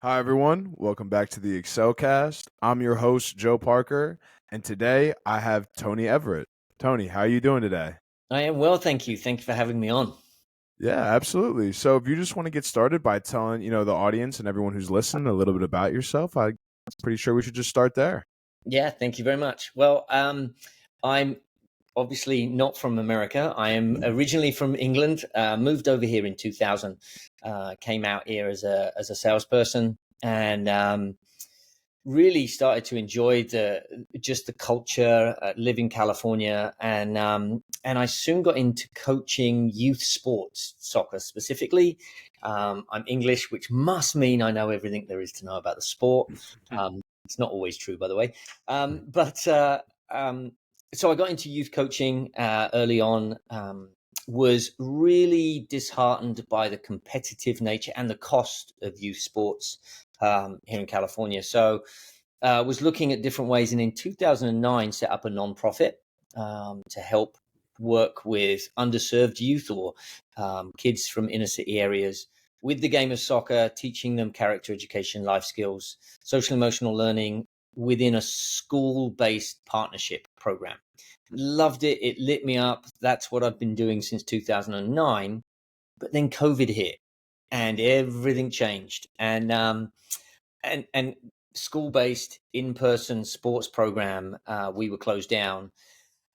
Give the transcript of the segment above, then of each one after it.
Hi, everyone. Welcome back to the Excelcast. I'm your host, Joe Parker, and today I have Tony Everett. Tony, how are you doing today? I am well, thank you. Thank you for having me on. Yeah, absolutely. So, if you just want to get started by telling, the audience and everyone who's listening a little bit about yourself, I'm pretty sure we should just start there. Yeah, thank you very much. I'm obviously not from America. I am originally from England. Moved over here in 2000. Came out here as a salesperson, and really started to enjoy the culture. Live in California, and I soon got into coaching youth sports, soccer specifically. I'm English, which must mean I know everything there is to know about the sport. It's not always true, by the way. But So I got into youth coaching early on. Was really disheartened by the competitive nature and the cost of youth sports here in California. So was looking at different ways, and in 2009 set up a nonprofit to help work with underserved youth or kids from inner city areas with the game of soccer, teaching them character education, life skills, social emotional learning within a school-based partnership program. Loved it. It lit me up. That's what I've been doing since 2009. But then COVID hit and everything changed. And school-based in-person sports program, we were closed down.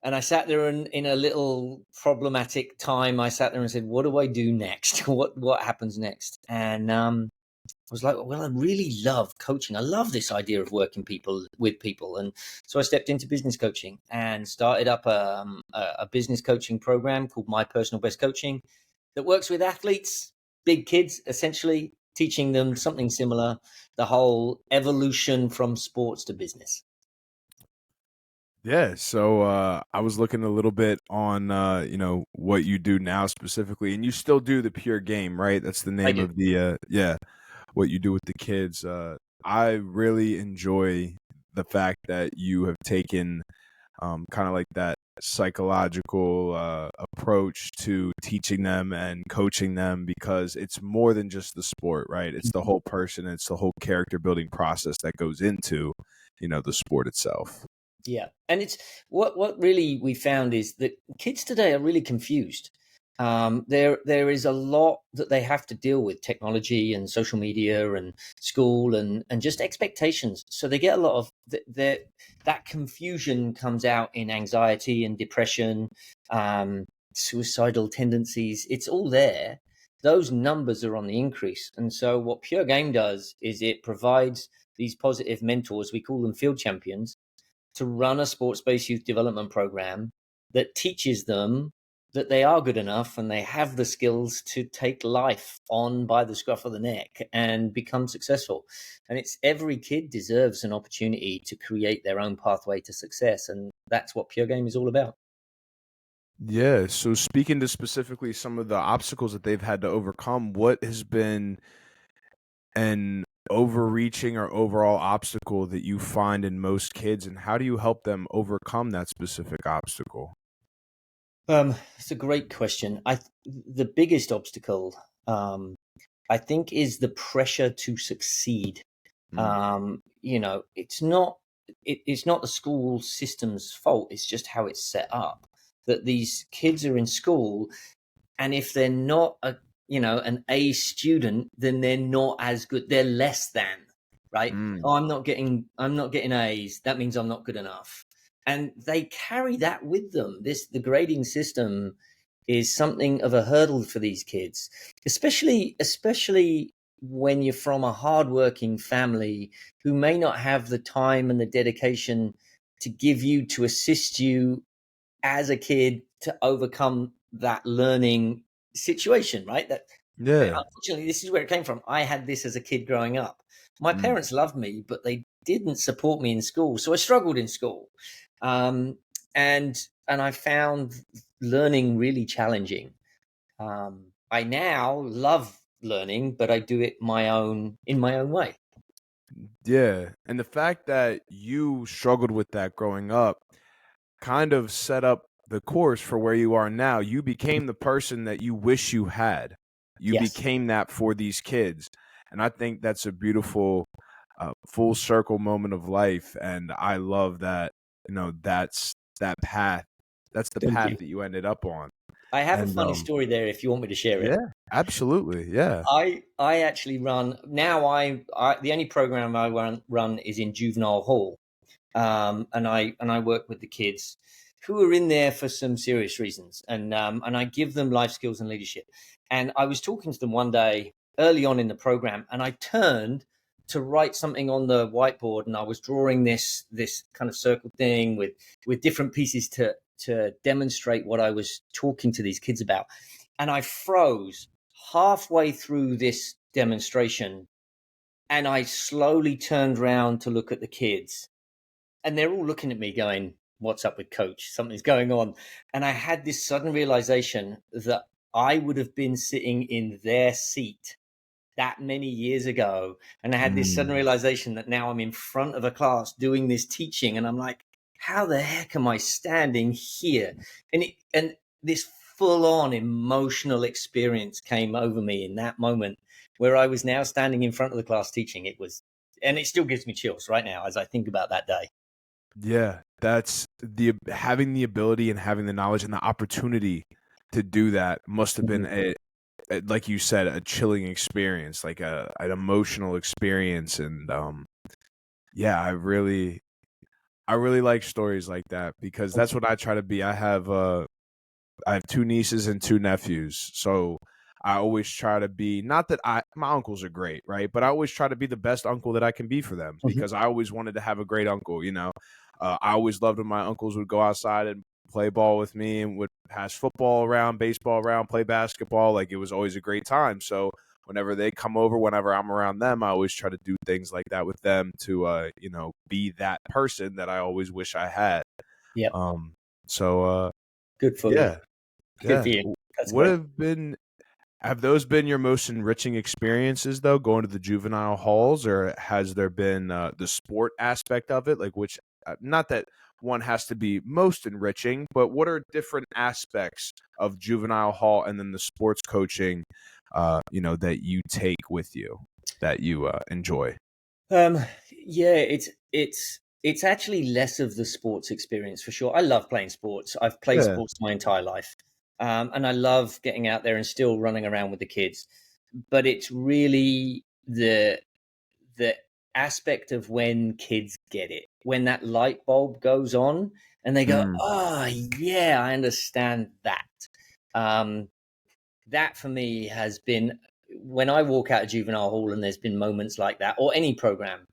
And I sat there in a little problematic time. I sat there and said, what do I do next? What happens next? And I was like, well, I really love coaching. I love this idea of working people with people. And so I stepped into business coaching and started up a business coaching program called My Personal Best Coaching that works with athletes, big kids, essentially teaching them something similar, the whole evolution from sports to business. Yeah, so I was looking a little bit on what you do now specifically, and you still do the Pure Game, right? That's the I name do. of the what you do with the kids. I really enjoy the fact that you have taken kind of like that psychological approach to teaching them and coaching them because it's more than just the sport, right? It's the whole person, it's the whole character building process that goes into, the sport itself. Yeah, and it's what really we found is that kids today are really confused. There is a lot that they have to deal with technology and social media and school and just expectations. So they get a lot of that confusion comes out in anxiety and depression, suicidal tendencies. It's all there. Those numbers are on the increase, and so what Pure Game does is it provides these positive mentors. We call them field champions to run a sports-based youth development program that teaches them that they are good enough and they have the skills to take life on by the scruff of the neck and become successful. And it's every kid deserves an opportunity to create their own pathway to success. And that's what Pure Game is all about. Yeah. So speaking to specifically some of the obstacles that they've had to overcome, what has been an overreaching or overall obstacle that you find in most kids, and how do you help them overcome that specific obstacle? It's a great question. The biggest obstacle, um, I think, is the pressure to succeed. Mm. It's not the school system's fault. It's just how it's set up. That these kids are in school, and if they're not an A student, then they're not as good. They're less than, right? Mm. Oh, I'm not getting A's. That means I'm not good enough. And they carry that with them. The grading system is something of a hurdle for these kids, especially when you're from a hardworking family who may not have the time and the dedication to give you to assist you as a kid to overcome that learning situation, right? That Yeah. unfortunately, this is where it came from. I had this as a kid growing up. My Mm. parents loved me, but they didn't support me in school, so I struggled in school, um, and I found learning really challenging. I now love learning, but I do it in my own way. Yeah. And the fact that you struggled with that growing up kind of set up the course for where you are now. You became the person that you wish you had. You Yes. became that for these kids. And I think that's a beautiful full circle moment of life. And I love that, that's that path. That's the Thank path you. that you ended up on. I have a And funny story there if you want me to share it. yeah, absolutely. Yeah. I actually run now. I the only program I run is in juvenile hall, and I work with the kids who are in there for some serious reasons, and I give them life skills and leadership. And I was talking to them one day early on in the program, and I turned to write something on the whiteboard, and I was drawing this kind of circle thing with different pieces to demonstrate what I was talking to these kids about, and I froze halfway through this demonstration, and I slowly turned around to look at the kids, and they're all looking at me going, "What's up with coach? Something's going on." And I had this sudden realization that I would have been sitting in their seat that many years ago. And I had this sudden Mm. realization that now I'm in front of a class doing this teaching, and I'm like, how the heck am I standing here? And this full on emotional experience came over me in that moment where I was now standing in front of the class teaching. And it still gives me chills right now as I think about that day. Yeah, that's having the ability and having the knowledge and the opportunity to do that must have been like you said, a chilling experience, like an emotional experience. And yeah, I really like stories like that because Thank that's you. what I try to be. I have two nieces and two nephews, so I always try to be, not that my uncles are great, right? But I always try to be the best uncle that I can be for them Mhm. because I always wanted to have a great uncle. I always loved when my uncles would go outside and play ball with me and would pass football around, baseball around, play basketball. Like, it was always a great time. So whenever they come over, whenever I'm around them, I always try to do things like that with them to be that person that I always wish I had. Yep. Um so Good for you. yeah. Good for Yeah. you. That's What great. have those been your most enriching experiences though, going to the juvenile halls, or has there been the sport aspect of it? Like, which, not that one has to be most enriching, but what are different aspects of juvenile hall and then the sports coaching, that you take with you that you enjoy? Um, yeah, it's actually less of the sports experience for sure. I love playing sports. I've played Yeah. sports my entire life, and I love getting out there and still running around with the kids. But it's really the aspect of when kids get it, when that light bulb goes on, and they go, Mm. "Oh, yeah, I understand that." Um, that for me has been when I walk out of juvenile hall and there's been moments like that or any program,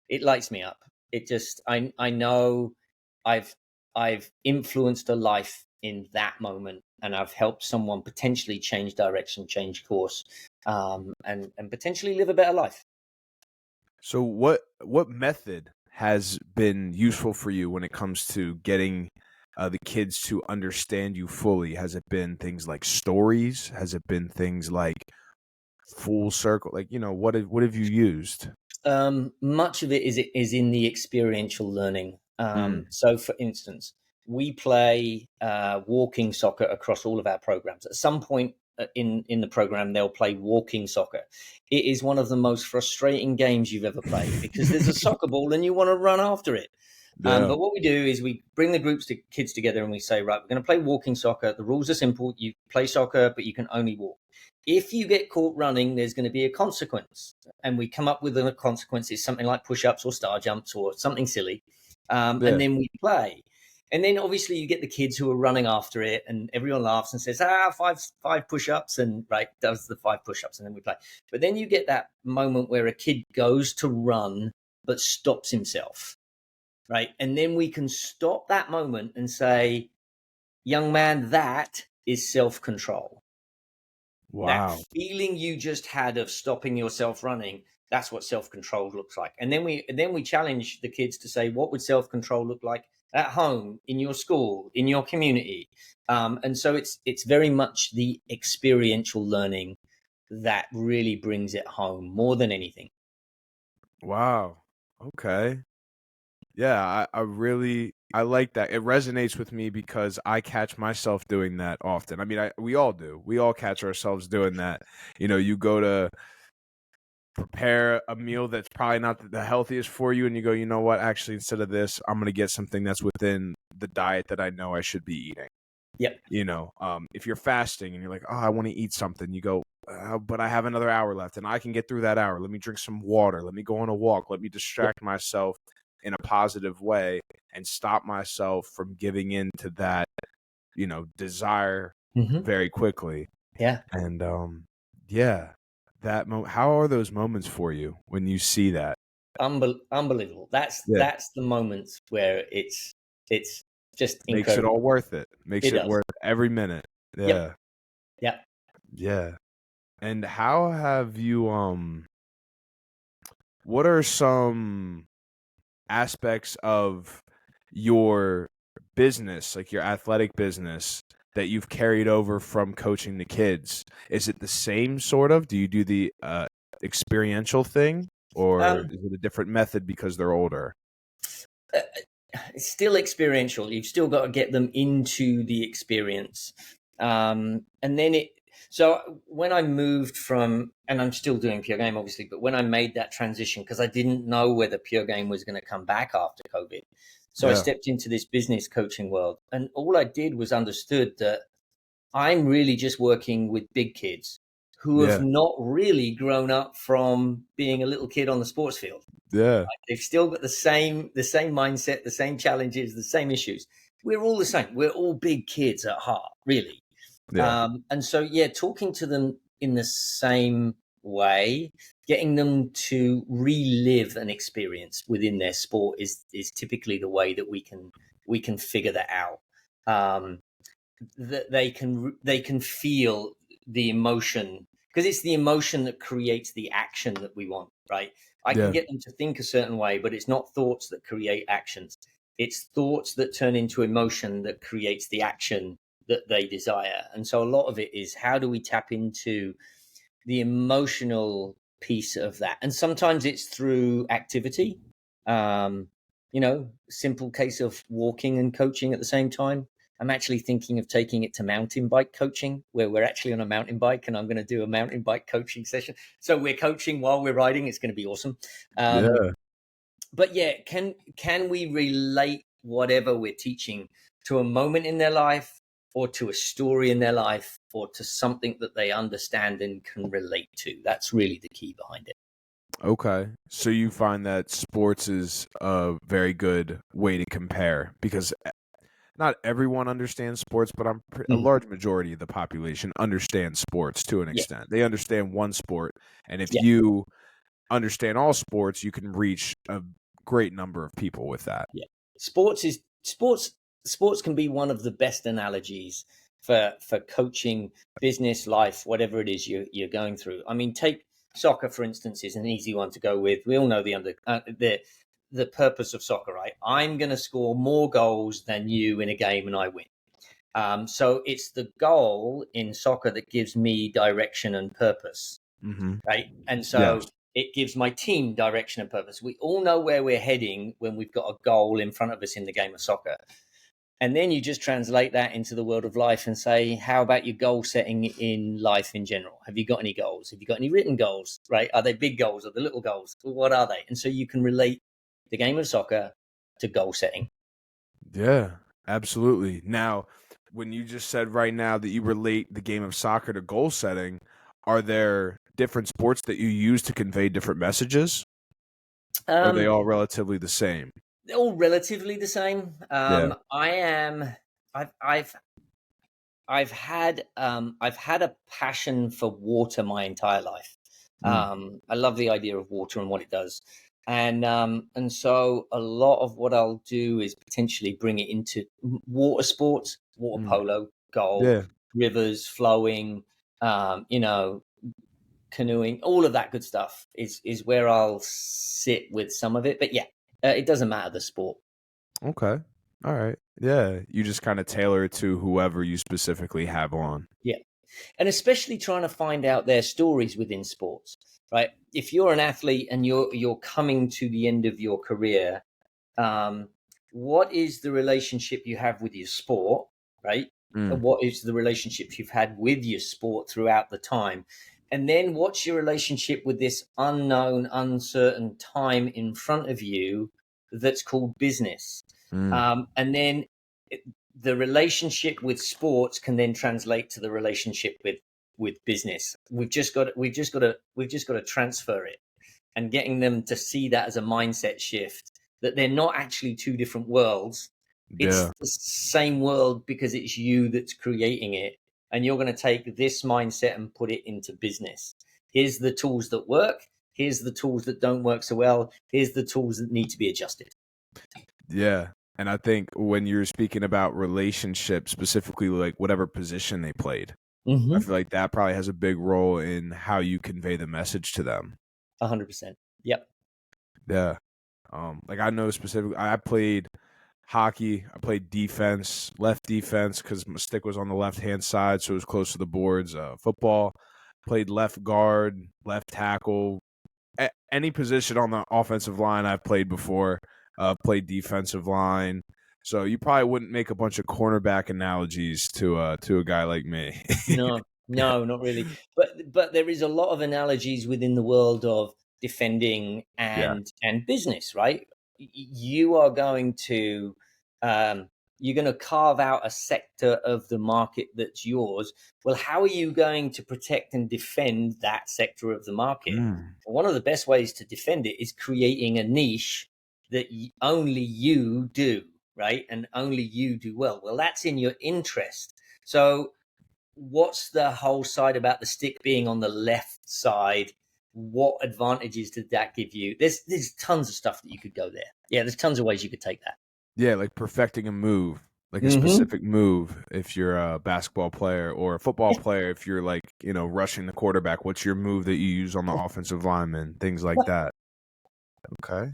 it lights me up. It just I know I've I've influenced a life in that moment, and I've helped someone potentially change direction, change course, and potentially live a better life. So what method has been useful for you when it comes to getting the kids to understand you fully? Has it been things like stories? Has it been things like full circle? Like, what have you used? Much of it is in the experiential learning. Mm. So, for instance, we play walking soccer across all of our programs. At some point in the program, they'll play walking soccer. It is one of the most frustrating games you've ever played because there's a soccer ball and you want to run after it. Yeah. But what we do is we bring the groups to kids together and we say, right, we're going to play walking soccer. The rules are simple. You play soccer, but you can only walk. If you get caught running, there's going to be a consequence. And we come up with a consequence. It's something like push-ups or star jumps or something silly. And Yeah. then we play. And then obviously you get the kids who are running after it and everyone laughs and says, five push-ups, and right, does the five push-ups, and then we play. But then you get that moment where a kid goes to run but stops himself, right? And then we can stop that moment and say, young man, that is self-control. That Wow. feeling you just had of stopping yourself running, that's what self-control looks like. And then we challenge the kids to say, what would self-control look like at home, in your school, in your community? And so it's very much the experiential learning that really brings it home more than anything. Wow. Okay. Yeah, I like that. It resonates with me because I catch myself doing that often. I mean, we all do. We all catch ourselves doing that. You go to prepare a meal that's probably not the healthiest for you, and you go, you know what, actually, instead of this, I'm going to get something that's within the diet that I know I should be eating. Yep. You know, if you're fasting and you're like, oh, I want to eat something, you go, but I have another hour left and I can get through that hour. Let me drink some water. Let me go on a walk. Let me distract myself in a positive way and stop myself from giving in to that, desire very quickly. Yeah. And yeah, how are those moments for you when you see that? Unbelievable. That's Yeah, the moments where it's just makes it incredible. all worth it. Makes It it does. worth every minute. Yep. Yeah, Yep. yeah. And how have you what are some aspects of your business, like your athletic business, that you've carried over from coaching the kids? Is it the same sort of? Do you do the experiential thing, or Um, is it a different method because they're older? uh, it's still experiential. You've still got to get them into the experience. And then so when I moved from, and I'm still doing Pure Game, obviously, but when I made that transition, because I didn't know whether Pure Game was going to come back after COVID. So I Yeah, stepped into this business coaching world. And all I did was understood that I'm really just working with big kids who have yeah, not really grown up from being a little kid on the sports field. yeah, They've still got the same mindset, the same challenges, the same issues. We're all the same. We're all big kids at heart, really. yeah, And so, yeah, talking to them in the same way, getting them to relive an experience within their sport is typically the way that we can figure that out. Um, that they can feel the emotion, because it's the emotion that creates the action that we want, right? I can yeah, get them to think a certain way, but it's not thoughts that create actions. It's thoughts that turn into emotion that creates the action that they desire. And so a lot of it is, how do we tap into the emotional piece of that? And sometimes it's through activity. um Simple case of walking and coaching at the same time. I'm actually thinking of taking it to mountain bike coaching, where we're actually on a mountain bike and I'm going to do a mountain bike coaching session. So we're coaching while we're riding. It's going to be awesome. um yeah, but yeah, can we relate whatever we're teaching to a moment in their life, or to a story in their life, or to something that they understand and can relate to? That's really the key behind it. Okay. So you find that sports is a very good way to compare because not everyone understands sports, but a Mhm. large majority of the population understands sports to an Yeah, extent. They understand one sport, and if yeah, you understand all sports, you can reach a great number of people with that. yeah. Sports can be one of the best analogies for coaching, business, life, whatever it is you're going through. I mean, take soccer, for instance, is an easy one to go with. We all know the purpose of soccer, right? I'm going to score more goals than you in a game and I win. So it's the goal in soccer that gives me direction and purpose, Hmm. right? And Yes. so it gives my team direction and purpose. We all know where we're heading when we've got a goal in front of us in the game of soccer. And then you just translate that into the world of life and say, how about your goal setting in life in general? Have you got any goals? Have you got any written goals, right? Are they big goals or the little goals? What are they? And so you can relate the game of soccer to goal setting. Yeah, absolutely. Now, when you just said right now that you relate the game of soccer to goal setting, are there different sports that you use to convey different messages? Or are they Um, all relatively the same? they're all relatively the same. Yeah. I am. I've I've had a passion for water my entire life. Mm. I love the idea of water and what it does, and so a lot of what I'll do is potentially bring it into water sports, water Mm. polo, golf, Yeah. rivers flowing, you know, canoeing, all of that good stuff is where I'll sit with some of it. But yeah, it doesn't matter the sport. Okay. All right. Yeah. You just kind of tailor it to whoever you specifically have on. Yeah. And especially trying to find out their stories within sports, right? If you're an athlete and you're coming to the end of your career, um, what is the relationship you have with your sport, right? And Mm. what is the relationship you've had with your sport throughout the time? And then what's your relationship with this unknown, uncertain time in front of you that's called business? Mm, And then the relationship with sports can then translate to the relationship with business. We've just got to transfer it, and getting them to see that as a mindset shift, that they're not actually two different worlds. It's yeah. the same world because it's you that's creating it. And you're going to take this mindset and put it into business. Here's the tools that work. Here's the tools that don't work so well. Here's the tools that need to be adjusted. Yeah. And I think when you're speaking about relationships, specifically like whatever position they played, I Mm-hmm. feel like that probably has a big role in how you convey the message to them. 100%. Yep. Yeah. Like I know specifically, I played hockey. I played defense, left defense, because my stick was on the left hand side, so it was close to the boards. Football, played left guard, left tackle, any position on the offensive line I've played before. Played defensive line. So you probably wouldn't make a bunch of cornerback analogies to a guy like me. No, no, not really. But there is a lot of analogies within the world of defending Yeah. and business, right? You are going to um, you're going to carve out a sector of the market that's yours. Well, how are you going to protect and defend that sector of the market? Mm. Well, one of the best ways to defend it is creating a niche that only you do, right? And only you do well. Well, that's in your interest. So what's the whole side about the stick being on the left side? What advantages did that give you? There's tons of stuff that you could go there. Yeah, there's tons of ways you could take that. Yeah, like perfecting a move, like a Mm-hmm. specific move if you're a basketball player, or a football player if you're like, rushing the quarterback. What's your move that you use on the offensive lineman? Things like that. Okay.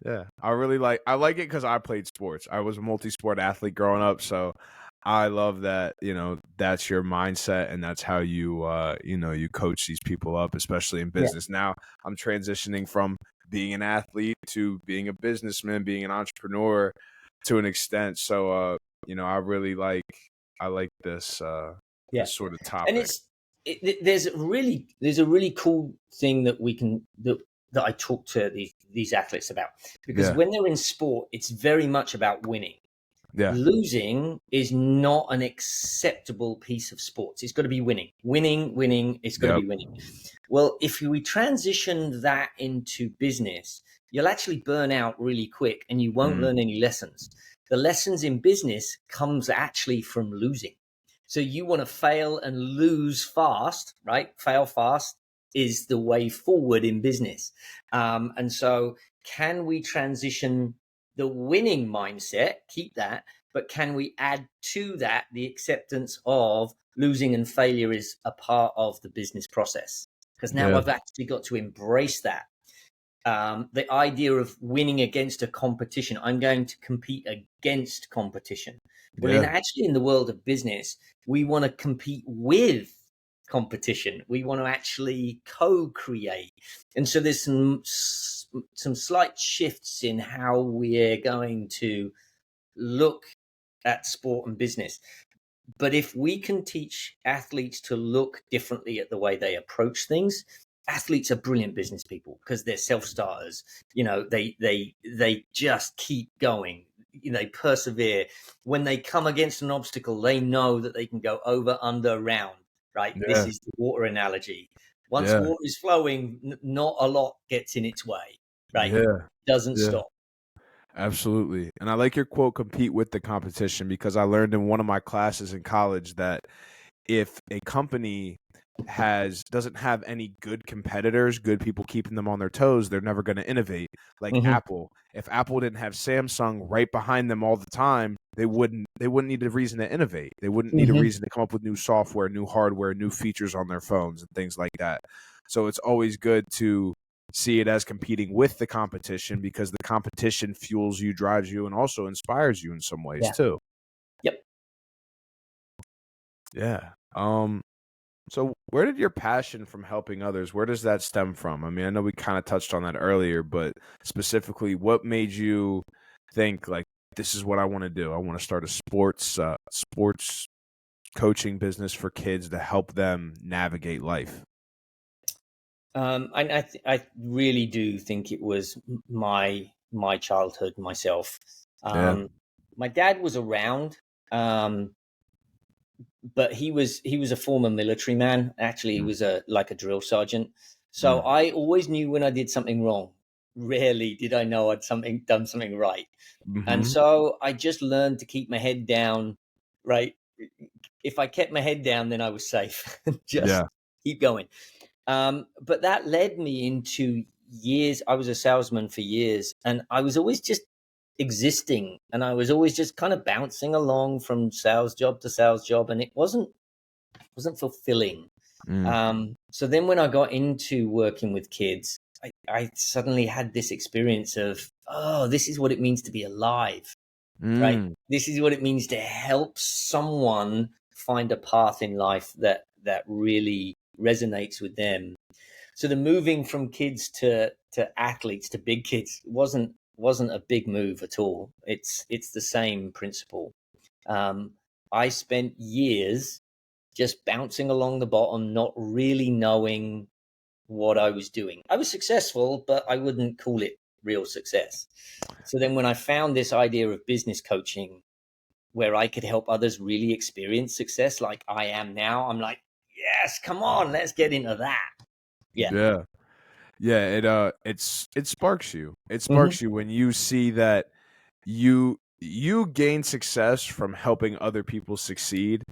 Yeah. I like it because I played sports. I was a multi-sport athlete growing up, so I love that, that's your mindset and that's how you coach these people up, especially in Yeah, business. Now I'm transitioning from being an athlete to being a businessman, being an entrepreneur to an extent. So I like yeah, this sort of and topic. there's a really cool thing that we can that I talk to these athletes about, because Yeah. when they're in sport, it's very much about winning. Yeah. Losing is not an acceptable piece of sports. It's got to be winning, winning, winning. It's got to Yep. be winning. Well, if we transition that into business, you'll actually burn out really quick and you won't Mm. learn any lessons. The lessons in business comes actually from losing. So you want to fail and lose fast, right? Fail fast is the way forward in business. And so can we transition the winning mindset, keep that, but can we add to that the acceptance of losing and failure is a part of the business process? Because now Yeah. I've actually got to embrace that. The idea of winning against a competition, I'm going to compete against competition. Well, Yeah. in the world of business, we want to compete with competition. We want to actually co-create, and so there's some slight shifts in how we're going to look at sport and business. But if we can teach athletes to look differently at the way they approach things, athletes are brilliant business people because they're self-starters. They just keep going. They persevere. When they come against an obstacle, they know that they can go over, under, round. Right. This Yeah. is the water analogy. Once Yeah. water is flowing, not a lot gets in its way. Right. Yeah. Doesn't Yeah. stop. Absolutely. And I like your quote, compete with the competition, because I learned in one of my classes in college that if a company doesn't have any good competitors, good people keeping them on their toes, they're never going to innovate. Like Mm-hmm. Apple. If Apple didn't have Samsung right behind them all the time, they wouldn't need a reason to innovate. They wouldn't need a Mm-hmm. reason to come up with new software, new hardware, new features on their phones and things like that. So it's always good to see it as competing with the competition, because the competition fuels you, drives you, and also inspires you in some ways Yeah. too. Yep. Yeah. So where did your passion from helping others, where does that stem from? I mean, I know we kind of touched on that earlier, but specifically, what made you think like, this is what I want to do? I want to start a sports coaching business for kids to help them navigate life? I really do think it was my childhood myself. Yeah. My dad was around, um, but he was a former military man. Actually, he Mm. was a drill sergeant. So Mm. I always knew when I did something wrong. Rarely did I know I'd done something right. And Mhm. so I just learned to keep my head down, right? If I kept my head down, then I was safe. Just Yeah. keep going. But that led me into years. I was a salesman for years, and I was always just existing, and I was always just kind of bouncing along from sales job to sales job, and it wasn't fulfilling. Mm. So then when I got into working with kids, I suddenly had this experience of, oh, this is what it means to be alive, right? Mm. This is what it means to help someone find a path in life that really resonates with them. So the moving from kids to athletes to big kids wasn't a big move at all. It's the same principle. Um, I spent years just bouncing along the bottom, not really knowing what I was doing. I was successful, but I wouldn't call it real success. So then when I found this idea of business coaching where I could help others really experience success like I am now, I'm like, yes, come on, let's get into that. Yeah. Yeah. Yeah, it sparks you. It Hmm. sparks you when you see that you gain success from helping other people succeed,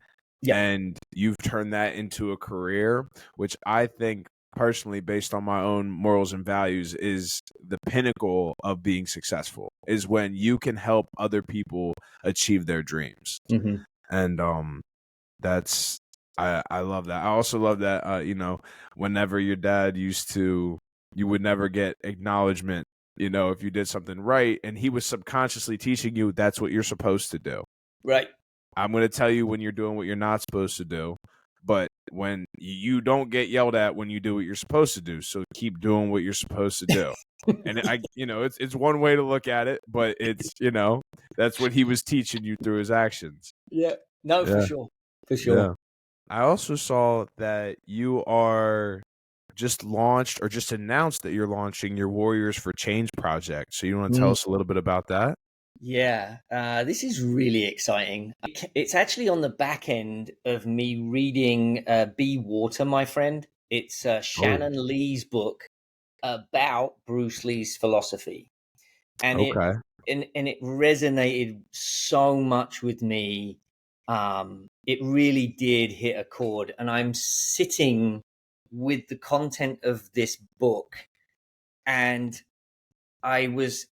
Yeah. and you've turned that into a career, which I think personally, based on my own morals and values, is the pinnacle of being successful, is when you can help other people achieve their dreams. Hmm. And that's I love that. I also love that whenever your dad used to, you would never get acknowledgement, if you did something right, and he was subconsciously teaching you that's what you're supposed to do. Right. I'm going to tell you when you're doing what you're not supposed to do, but when you don't get yelled at when you do what you're supposed to do, so keep doing what you're supposed to do. And it's one way to look at it, but it's, that's what he was teaching you through his actions. Yeah. No, for Yeah. sure. For sure. Yeah. I also saw that you are just launched or just announced that you're launching your Warriors for Change project. So you want to tell Mm. us a little bit about that? Yeah, this is really exciting. It's actually on the back end of me reading Be Water, My Friend. It's Oh, Shannon Lee's book about Bruce Lee's philosophy. And it okay. and it resonated so much with me. It really did hit a chord. And I'm sitting with the content of this book, and I was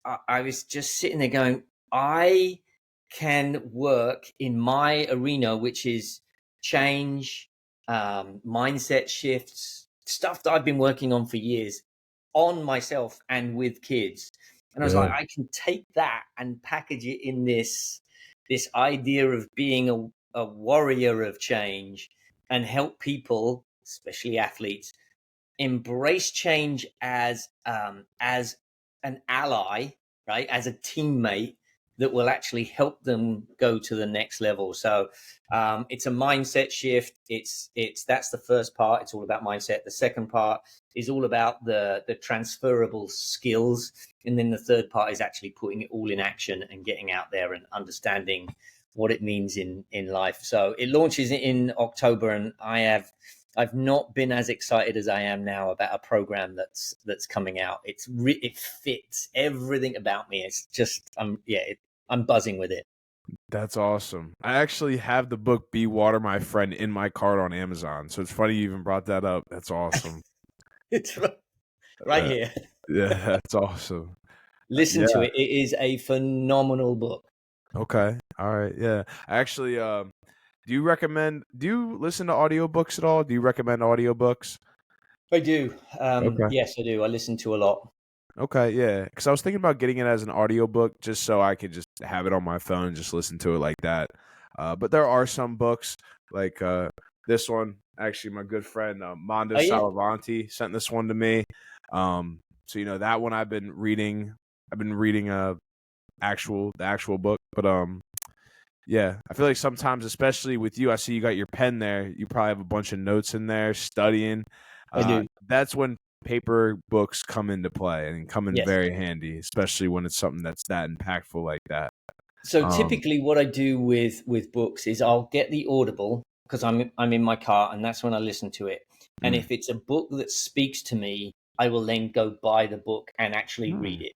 just sitting there going, I can work in my arena, which is change, mindset shifts, stuff that I've been working on for years, on myself and with kids. And I was like, Yeah. I can take that and package it in this idea of being a warrior of change and help people, especially athletes, embrace change as an ally, right? As a teammate that will actually help them go to the next level. So it's a mindset shift. It's that's the first part. It's all about mindset. The second part is all about the transferable skills, and then the third part is actually putting it all in action and getting out there and understanding what it means in life. So it launches in October, and I've not been as excited as I am now about a program that's coming out. It fits everything about me. It's just I'm buzzing with it. That's awesome. I actually have the book Be Water, My Friend in my cart on Amazon. So it's funny you even brought that up. That's awesome. It's right Uh, here. yeah, that's awesome. Listen to Yeah. it. It is a phenomenal book. Okay. All right. Yeah. Actually, do you listen to audiobooks at all? Do you recommend audiobooks? I do. Okay. Yes, I do. I listen to a lot. Okay, yeah. Because I was thinking about getting it as an audiobook just so I could just have it on my phone and just listen to it like that. But there are some books like this one. Actually, my good friend Mondo Oh yeah. Salavanti sent this one to me. So that one I've been reading. I've been reading the actual book, but Yeah, I feel like sometimes, especially with you, I see you got your pen there. You probably have a bunch of notes in there studying. I do. That's when paper books come into play and come in Yes. very handy, especially when it's something that's that impactful like that. So Um, typically, what I do with books is I'll get the Audible because I'm in my car, and that's when I listen to it. And mm, if it's a book that speaks to me, I will then go buy the book and actually read mm, it.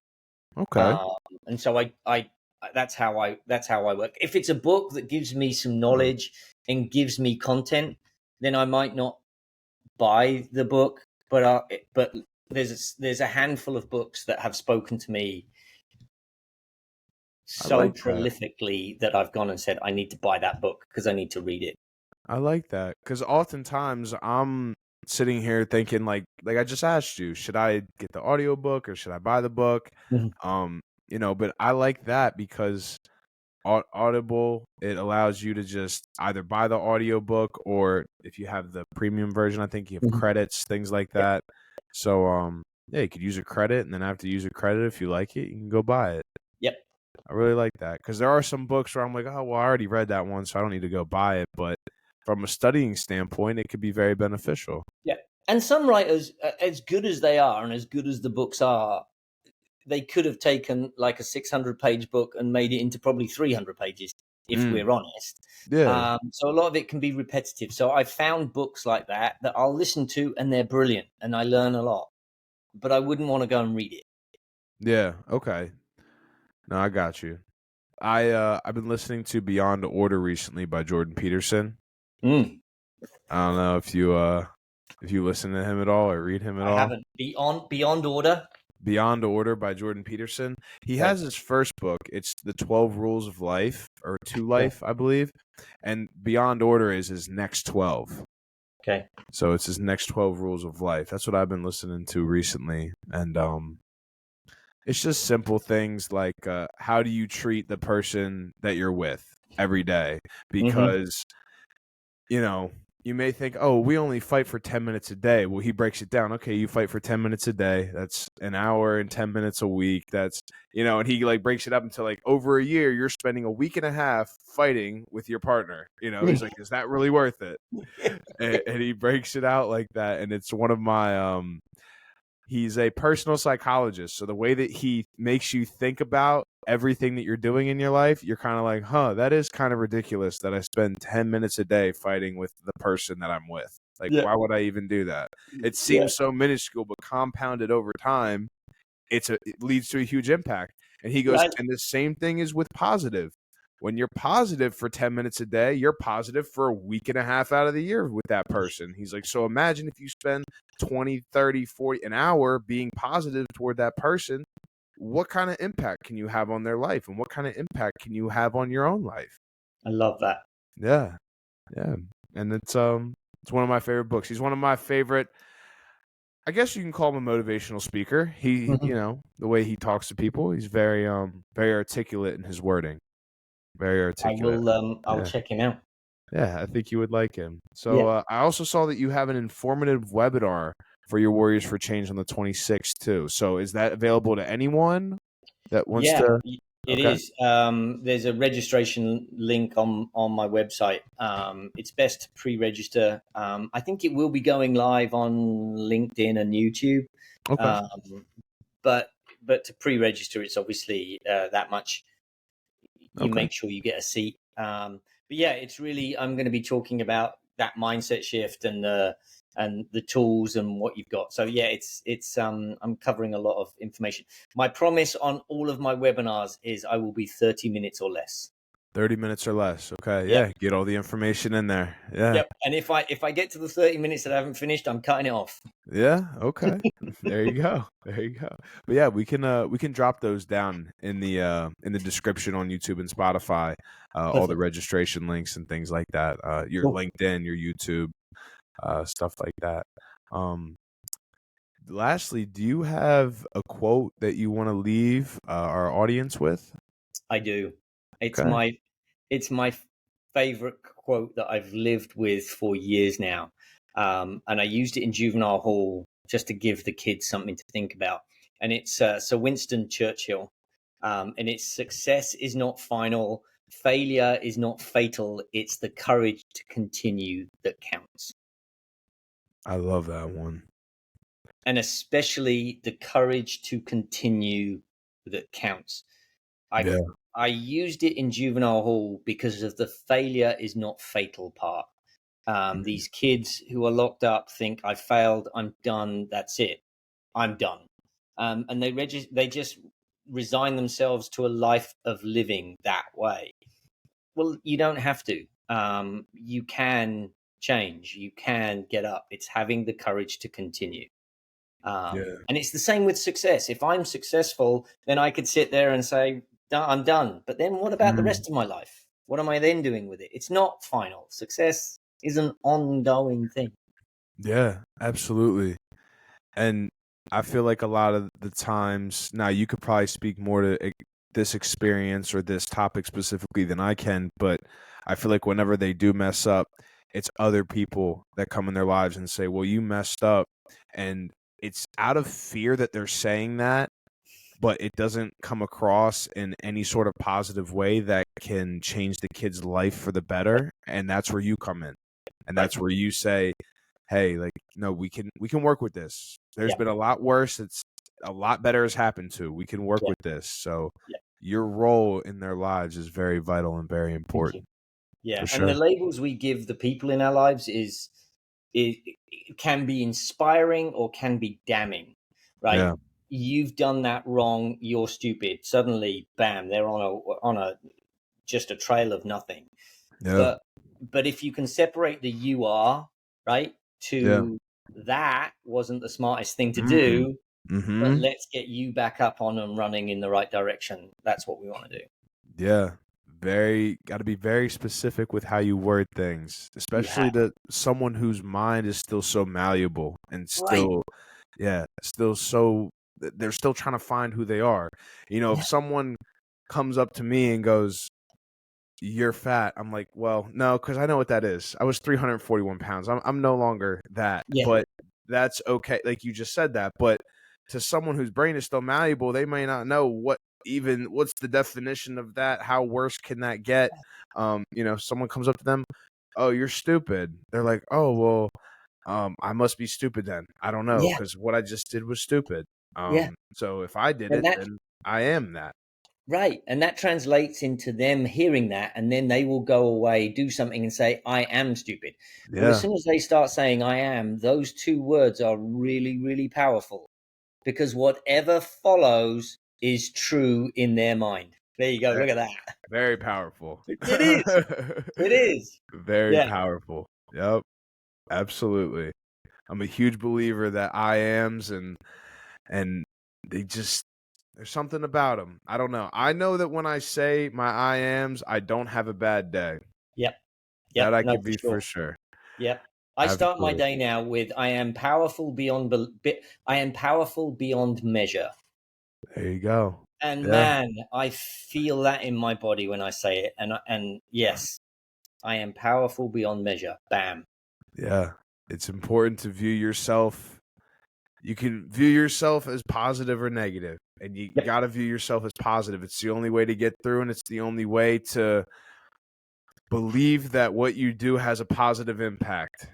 okay. Um, and so I that's how I work. If it's a book that gives me some Uh, knowledge and gives me content, then I might not buy the book. But there's a handful of books that have spoken to me I so like that. prolifically that I've gone and said I need to buy that book because I need to read it. I like that because oftentimes I'm sitting here thinking like I just asked you, should I get the audiobook or should I buy the book? Mhm. Um, but I like that because Audible, it allows you to just either buy the audiobook or if you have the premium version, I think you have Mhm. credits, things like Yep. that. So yeah, you could use a credit and then after you use a credit, if you like it, you can go buy it. Yep. I really like that because there are some books where I'm like, oh, well, I already read that one, so I don't need to go buy it. But from a studying standpoint, it could be very beneficial. Yeah. And some writers, as good as they are and as good as the books are, they could have taken like a 600-page book and made it into probably 300 pages, if Mm, we're honest. yeah, So a lot of it can be repetitive. So I found books like that I'll listen to, and they're brilliant, and I learn a lot. But I wouldn't want to go and read it. yeah, okay. No, I got you. I've been listening to Beyond Order recently by Jordan Peterson. Mm, I don't know if you listen to him at all or read him at I all. haven't. Beyond Order. Beyond Order by Jordan Peterson. He Okay. has his first book. It's the 12 Rules of Life or To Okay. Life, I believe. And Beyond Order is his next 12. Okay. So it's his next 12 rules of life. That's what I've been listening to recently. And it's just simple things like how do you treat the person that you're with every day? Hmm. Because you know, you may think, oh, we only fight for 10 minutes a day. Well, he breaks it down. Okay, you fight for 10 minutes a day. That's an hour and 10 minutes a week. That's, and he like breaks it up into like over a year, you're spending a week and a half fighting with your partner. He's like, is that really worth it? And he breaks it out like that. And it's one of my, he's a personal psychologist. So the way that he makes you think about everything that you're doing in your life, you're kind of like, huh, that is kind of ridiculous that I spend 10 minutes a day fighting with the person that I'm with. Like, Yeah. why would I even do that? It Yeah. seems so minuscule, but compounded over time, it leads to a huge impact. And he goes, Yeah. and the same thing is with positive. When you're positive for 10 minutes a day, you're positive for a week and a half out of the year with that person. He's like, so imagine if you spend 20, 30, 40 an hour being positive toward that person, what kind of impact can you have on their life and what kind of impact can you have on your own life? I love that. Yeah. Yeah. And it's one of my favorite books. He's one of my favorite, I guess you can call him a motivational speaker. He, Mhm. the way he talks to people, he's very articulate in his wording. Very I articulate. will. I'll Yeah. check him out. Yeah, I think you would like him. So Yeah. I also saw that you have an informative webinar for your Warriors for Change on the 26th too. So is that available to anyone that wants Yeah, to? it Okay. is. There's a registration link on my website. It's best to pre-register. I think it will be going live on LinkedIn and YouTube. Okay. Um, but to pre-register, it's obviously that much. You Okay. make sure you get a seat. But yeah, it's really I'm going to be talking about that mindset shift and the tools and what you've got. So yeah, it's I'm covering a lot of information. My promise on all of my webinars is I will be 30 minutes or less. 30 minutes or less. Okay. Yep. Yeah. Get all the information in there. Yeah. Yep. And if I get to the 30 minutes that I haven't finished, I'm cutting it off. Yeah. Okay. There you go. There you go. But yeah, we can drop those down in the description on YouTube and Spotify, all the Perfect. registration links and things like that. Your Cool. LinkedIn, your YouTube, stuff like that. Um, Lastly, do you have a quote that you want to leave our audience with? I do. It's Okay. my it's my favorite quote that I've lived with for years now, and I used it in juvenile hall just to give the kids something to think about. And it's Sir Winston Churchill, and it's success is not final, failure is not fatal. It's the courage to continue that counts. I love that one. And especially the courage to continue that counts. Yeah. I used it in juvenile hall because of the failure is not fatal part. These kids who are locked up think I failed, I'm done, that's it, I'm done, and they just resign themselves to a life of living that way. Well, you don't have to. You can change. You can get up. It's having the courage to continue. Yeah. And it's the same with success. If I'm successful, then I could sit there and say, I'm done. But then what about the Mm. rest of my life? What am I then doing with it? It's not final. Success is an ongoing thing. Yeah, absolutely. And I feel like a lot of the times, now you could probably speak more to this experience or this topic specifically than I can, but I feel like whenever they do mess up, it's other people that come in their lives and say, well, you messed up. And it's out of fear that they're saying that, but it doesn't come across in any sort of positive way that can change the kid's life for the better. And that's where you come in. And Right. that's where you say, hey, like, no, we can work with this. There's Yeah. been a lot worse. It's a lot better has happened to. We can work Yeah. with this. So Yeah. your role in their lives is very vital and very Thank you. important. Yeah. For And the sure. labels we give the people in our lives it can be inspiring or can be damning, right? Yeah. You've done that wrong. You're stupid. Suddenly, bam, they're on a just a trail of nothing. Yeah. But if you can separate the you are, right, Yeah. to that wasn't the smartest thing to Mm. do, but Mm-hmm. let's get you back up on and running in the right direction. That's what we want to do. Yeah. Got to be very specific with how you word things, You especially have. to someone whose mind is still so malleable and Right. still, yeah, still so, they're still trying to find who they are. You know, if Yeah. someone comes up to me and goes, you're fat, I'm like, well, no, because I know what that is. I was 341 pounds. I'm no longer that, Yeah. but that's okay. Like you just said that, but to someone whose brain is still malleable, they may not know what's the definition of that. How worse can that get? You know, someone comes up to them, oh, you're stupid. They're like, oh, well, I must be stupid then. I don't know, Yeah. because what I just did was stupid. Yeah. So if I did And it, that then I am that. right. And that translates into them hearing that, and then they will go away, do something, and say, I am stupid. Well, as Yeah. soon as they start saying I am, those two words are really, really powerful because whatever follows is true in their mind. There you go. Look at that. Very powerful. It is. It is. Very Yeah. powerful. Yep, absolutely. I'm a huge believer that I ams and they just there's something about them. I don't know. I know that when I say my I ams, I don't have a bad day. Yep. That Yep. I No, can for be for sure. sure. Yep. I start my Absolutely. day now with I am powerful I am powerful beyond measure. There you go. And Yeah. man, I feel that in my body when I say it. And yes, I am powerful beyond measure. Bam. Yeah. It's important to view yourself. You can view yourself as positive or negative, and you Yep. got to view yourself as positive. It's the only way to get through, and it's the only way to believe that what you do has a positive impact.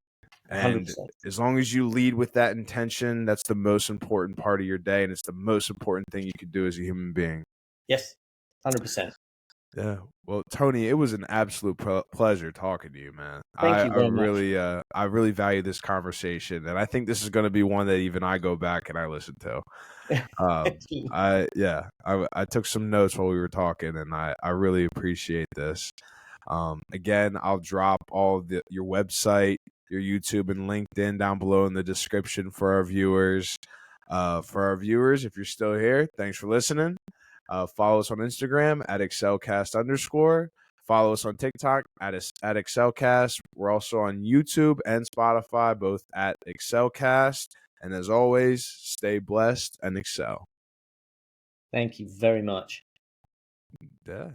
And 100%. as long as you lead with that intention, that's the most important part of your day, and it's the most important thing you could do as a human being. Yes. 100%. Yeah. Well, Tony, it was an absolute pleasure talking to you, man. Thank you very much. I really value this conversation, and I think this is going to be one that even I go back and I listen to. Excellent. I took some notes while we were talking, and I really appreciate this. Again, I'll drop all of your website, your YouTube, and LinkedIn down below in the description for our viewers. If you're still here, thanks for listening. Follow us on Instagram at excelcast_. Follow us on TikTok at excelcast. We're also on YouTube and Spotify, both at excelcast. And as always, stay blessed and excel. Thank you very much. Yeah.